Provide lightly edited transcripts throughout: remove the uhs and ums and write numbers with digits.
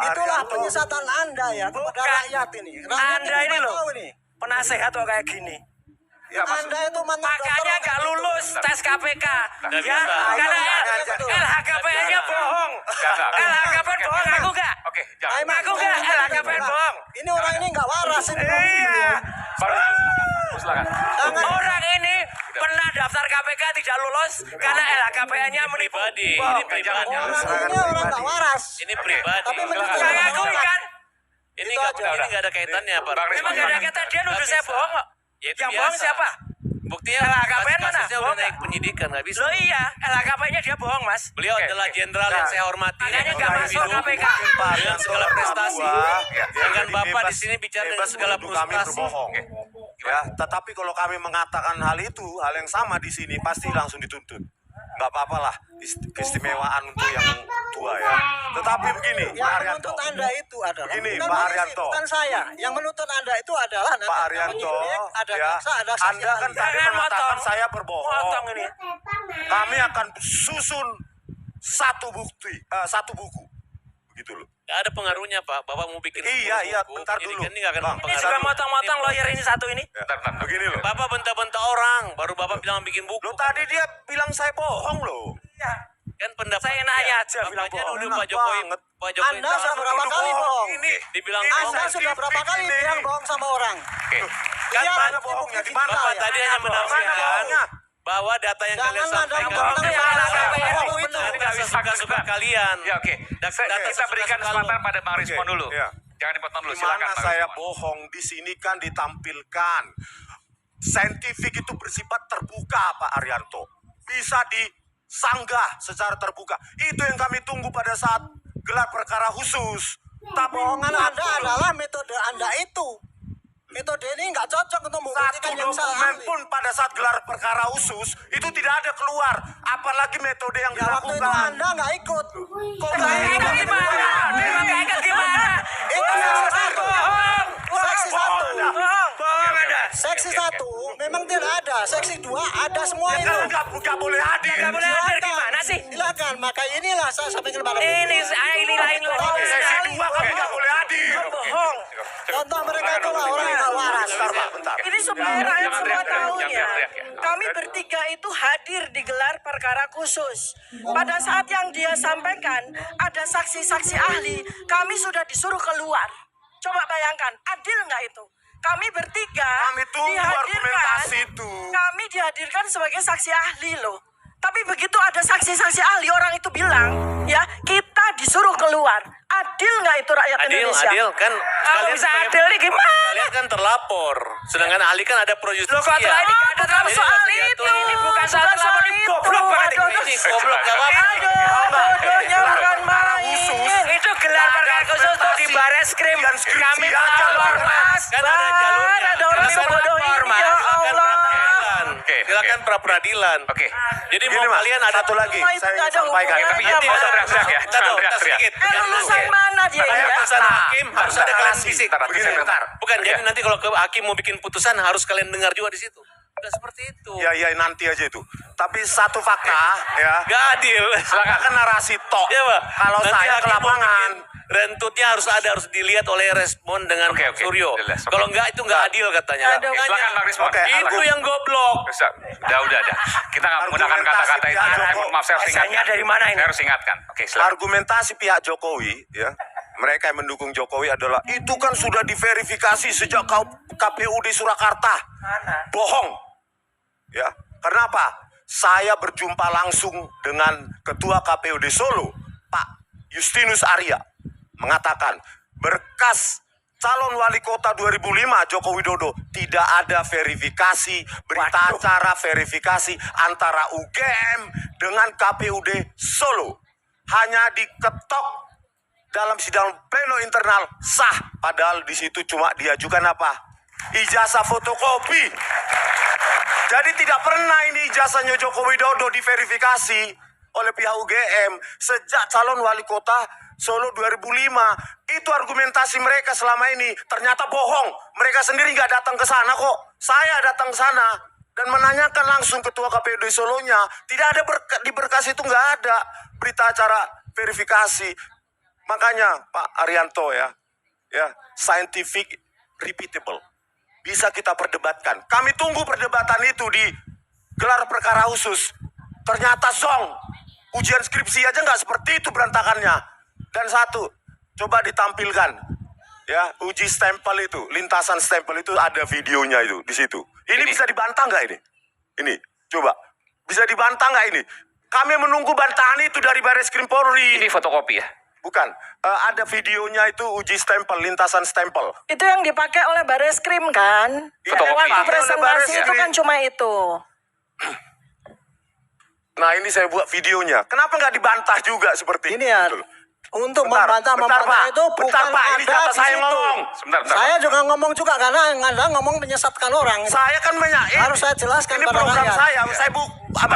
Itulah penyesatan Anda ya kepada rakyat ini. Anda ini loh penasehat kok kayak gini. Ya, Anda itu makanya nggak lulus tes KPK ya karena LHKPN-nya bohong. LHKPN bohong, aku nggak. Oke, jangan. Aku nggak LHKPN bohong. Ini orang ini nggak waras ini. Iya. Silakan. Orang ini pernah daftar KPK tidak lulus karena LHKPN-nya menipu. Ini pribadi. Orang ini orang nggak waras. Ini pribadi. Tapi menurut Saya akui kan. Ini nggak ada kaitannya, Pak. Memang nggak ada kaitan, dia nuduh saya bohong kok. Yang bohong siapa? Buktinya LHKPN mana? kasusnya udah naik penyidikan, nggak bisa. Loh iya, LHKPN-nya dia bohong, Mas. Beliau adalah jenderal yang saya hormati. Makanya nggak masuk KPK. Dengan segala prestasi. Dengan Bapak di sini bicara dengan segala prestasi. Ya, tetapi kalau kami mengatakan hal itu, hal yang sama di sini pasti langsung dituntut. Nggak apa-apa lah, keistimewaan untuk yang tua ya. Tetapi begini, Pak Yang Haryanto. menuntut Anda itu adalah Begini, bukan Pak polisi, Haryanto. bukan saya. Yang menuntut Anda itu adalah Pak Haryanto, ada ya, jaksa, ada saksi Anda kan ahli. tadi Jangan mengatakan motong. saya berbohong. Motong ini. Kami akan susun satu buku, begitu loh. Nggak ada pengaruhnya, Pak. Bapak mau bikin Iya, buku, bentar dulu. penyidikan ini nggak akan Bang, Ini mempengaruhi. juga motong-motong lawyer ini satu ini. Ya, begini loh. Bapak bentak-bentak orang, baru Bapak bilang bikin buku. Lo tadi dia bilang saya bohong loh. Iya. Kan pendapat Saya nanya aja bilang Bapaknya bohong. nuduh Enak Pak Jokowi. banget. Pak Jokowi Anda sudah berapa kali bohong? Ini dibilang ini bohong. Anda sudah berapa kali ini. bilang bohong sama orang? Oke. Kan Iya, mana ini bohongnya? bukti Di mana? Bapak ya. tadi hanya Mana menafsirkan bohongnya? bahwa data yang kalian Janganlah Anda sampaikan bohong yang sama LHKPN orang itu. itu. ini nggak suka-suka kalian. Ya oke. Kita berikan kesempatan pada Bang Rismon dulu. Iya. Jangan dipotong dulu. Di Silakan mana Bang saya Rismon. bohong? Di sini kan ditampilkan. Saintifik itu bersifat terbuka, Pak Haryanto. Bisa disanggah secara terbuka. Itu yang kami tunggu pada saat gelar perkara khusus. Tapi Bohongan Anda adalah metode Anda itu. Metode ini nggak cocok untuk satu membuktikan yang salah. dokumen pun pada saat gelar perkara khusus itu tidak ada keluar. Apalagi metode yang Ya waktu itu dilakukan. Anda nggak ikut. Kok Nggak nggak ikut ikut? gimana? Memang nggak ikut gimana? Itu seksi satu. Bohong. Seksi satu. Bohong. Bohong Anda. Seksi satu memang tidak ada. Seksi dua ada semua Ya itu. kan nggak boleh hadir. Nggak boleh hadir gimana sih? Silakan. Maka inilah saya sampaikan kepada Ini saya ini lain lagi. Sesi dua kami nggak boleh hadir. Bohong. contoh mereka itu lah orang yang nggak waras. Bentar. Ini supaya rakyat jangan semua teriak, tahu jangan ya. teriak, ya. Kami bertiga itu hadir di gelar perkara khusus. Pada saat yang dia sampaikan, ada saksi-saksi ahli, kami sudah disuruh keluar. Coba bayangkan, adil nggak itu? Kami bertiga Kami tunggu argumentasi itu. Kami dihadirkan sebagai saksi ahli loh. Tapi begitu ada saksi-saksi ahli, orang itu bilang, ya kita disuruh keluar. Adil nggak itu rakyat Indonesia? Adil kan. Kalau bisa adil nih gimana? Kalian kan terlapor. Sedangkan ahli kan ada pro justisia. Loh kok telah ini nggak ada bukan terlalu soal ini itu. ini bukan soal Bukan soal ini itu. goblok banget Aduh, ini. Ini goblok gak apa-apa. Aduh, bodohnya bukan main. Itu gelar perkara khusus untuk di bares krim. Dan skripsi Kami aja melapor loh. mas. Kan ada jalurnya. Ada orang Silakan sebodoh lapor, ini, Mas. ya Silakan Allah. pra-peradilan. Oke, Silakan oke. pra-peradilan. Oke. Jadi Gini, mau Mas, kalian ada satu lagi Semua itu saya nggak ada sampaikan. hubungannya, Tapi jangan teriak-teriak ya. Kita Jangan tuh, teriak-teriak. sedikit. Lulusan mana dia Makanya ya? putusan hakim harus ada kalian fisik. Bentar, Begini, bentar. Bukan, Oke. jadi nanti kalau ke hakim mau bikin putusan harus kalian dengar juga di situ. Udah seperti itu. Ya nanti aja itu. Tapi satu fakta ya. Gak adil. Silakan kan narasi tok. Iya, Pak. Kalau Nanti saya ke hakim mau lapangan, bikin rentutnya harus dilihat oleh respon dengan Oke, Pak oke. Suryo. Jelas, oke. Kalau enggak itu enggak adil katanya. Aduh. Oke, silakan Bang Rismon. Oke, Itu yang goblok. Bisa. Udah. Kita nggak menggunakan kata-kata itu. Argumentasi Maaf, saya harus Asalnya ingatkan. dari mana ini? Saya harus ingatkan. Oke, silakan. argumentasi pihak Jokowi ya, mereka yang mendukung Jokowi adalah itu kan sudah diverifikasi sejak KPU di Surakarta. Bohong. Ya, kenapa? Saya berjumpa langsung dengan Ketua KPUD Solo, Pak Justinus Arya, mengatakan berkas calon wali kota 2005 Joko Widodo tidak ada verifikasi, berita acara verifikasi antara UGM dengan KPUD Solo. Hanya diketok dalam sidang pleno internal sah, padahal di situ cuma diajukan apa? Ijazah fotokopi. Jadi tidak pernah ini ijazahnya Joko Widodo diverifikasi oleh pihak UGM sejak calon wali kota Solo 2005. Itu argumentasi mereka selama ini. Ternyata bohong. Mereka sendiri nggak datang ke sana kok. Saya datang ke sana dan menanyakan langsung ketua KPUD Solonya. Tidak ada di berkas itu nggak ada berita acara verifikasi. Makanya Pak Arianto ya, scientific repeatable. Bisa kita perdebatkan. Kami tunggu perdebatan itu di gelar perkara khusus. Ternyata zong. Ujian skripsi aja nggak seperti itu berantakannya. Dan satu, coba ditampilkan. Ya, uji stempel itu, lintasan stempel itu ada videonya itu di situ. Ini bisa dibantah nggak ini? Ini, coba. Bisa dibantah nggak ini? Kami menunggu bantahan itu dari Barreskrim Polri. Ini fotokopi ya? Bukan, ada videonya itu uji stempel, lintasan stempel. Itu yang dipakai oleh Barreskrim kan? Iya, Waktu dipakai oleh presentasi Barreskrim. itu kan cuma itu. Nah ini saya buat videonya. Kenapa nggak dibantah juga seperti Ini ya, itu? untuk Bentar, membantah Pak. itu bukan Bentar, Pak. Ini ada kata di saya situ. ngomong. Sebentar. Saya juga ngomong juga karena Anda ngomong menyesatkan orang. Saya kan Harus saya jelaskan ini pada program rakyat. saya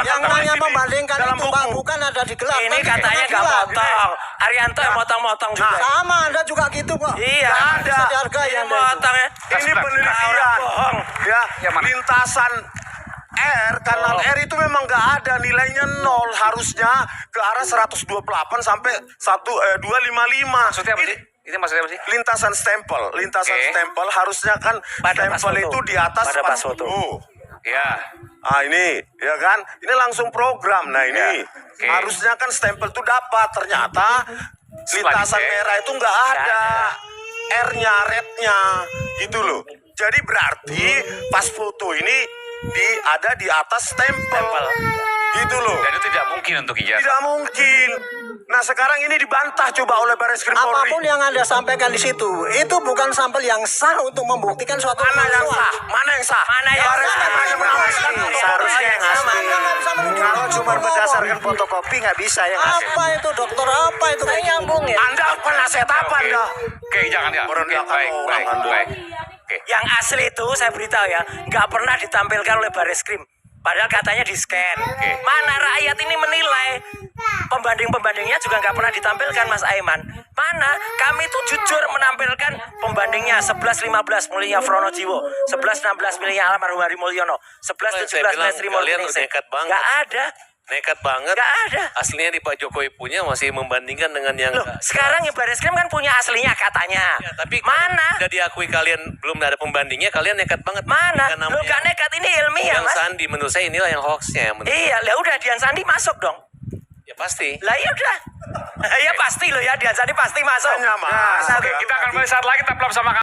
Yang namanya membandingkan dalam itu buku. Pak bukan ada di gelar. Ini kan di katanya gak pengadilan. motong. Arianto yang motong-motong juga. Sama Anda juga gitu kok. Iya. Nggak ada. Bisa dihargai Yang Anda itu. motong ya. Ini Sebentar. penelitian. Orang bohong. Ya, Yang mana? lintasan kanal R itu memang nggak ada nilainya 0, harusnya ke arah 128 sampai 255. Maksudnya apa sih? Ini maksudnya apa sih? Lintasan Oke. stempel harusnya kan Pada pas stempel foto. itu di atas Pada pas foto. 40. Ya. Ah ini, ya kan? Ini langsung program. Nah ini, Ya, oke. harusnya kan stempel itu dapat. Ternyata lintasan dicek. merah itu nggak ada. R-nya, red-nya, gitu loh. Jadi berarti pas foto ini ada di atas stempel. Gitu loh. Dan itu tidak mungkin untuk ijazah. Tidak mungkin. Nah sekarang ini dibantah coba oleh Barreskrim Polri. Apapun yang Anda sampaikan di situ, itu bukan sampel yang sah untuk membuktikan suatu Mana yang pemalsuan. sah? Mana yang sah? Mana yang Barreskrim sah? hanya mengamankan Seharusnya yang asli. Anda nggak bisa menunjukkan. Kalau cuma berdasarkan fotokopi nggak bisa yang Apa itu dokter? Apa itu? Saya nyambung ya. Anda penasehat apa Oke. Anda? Oke, jangan ya. Oke, Merendahkan baik, orang, baik, Anda. baik. Oke. Yang asli itu saya beritahu ya, nggak pernah ditampilkan oleh Barreskrim. Padahal katanya di scan. Mana rakyat ini menilai? Pembanding-pembandingnya juga nggak pernah ditampilkan, Mas Aiman. Mana? Kami itu jujur menampilkan pembandingnya 11-15 miliknya Fronojiwo, 11-16 miliknya almarhum Hari Mulyono, 11-17 milik Sri Kalian Mulyono. nekat banget. Nggak ada. Nekat banget. Nggak ada. Aslinya di Pak Jokowi punya masih membandingkan dengan yang Loh, sekarang ya Barreskrim kan punya aslinya katanya. Ya, tapi mana? udah diakui kalian belum ada pembandingnya, kalian nekat banget. Mana? Kan Lo namanya gak nekat, ini ilmiah, yang Mas. Sandi menurut saya inilah yang hoaxnya. Iya, lah udah Dian Sandi masuk dong. Ya pasti. Lah ya udah. Ya pasti loh ya, Dian Sandi pasti masuk. Hanya, Mas. Oke, kita akan mulai saat lagi tetaplah bersama kami.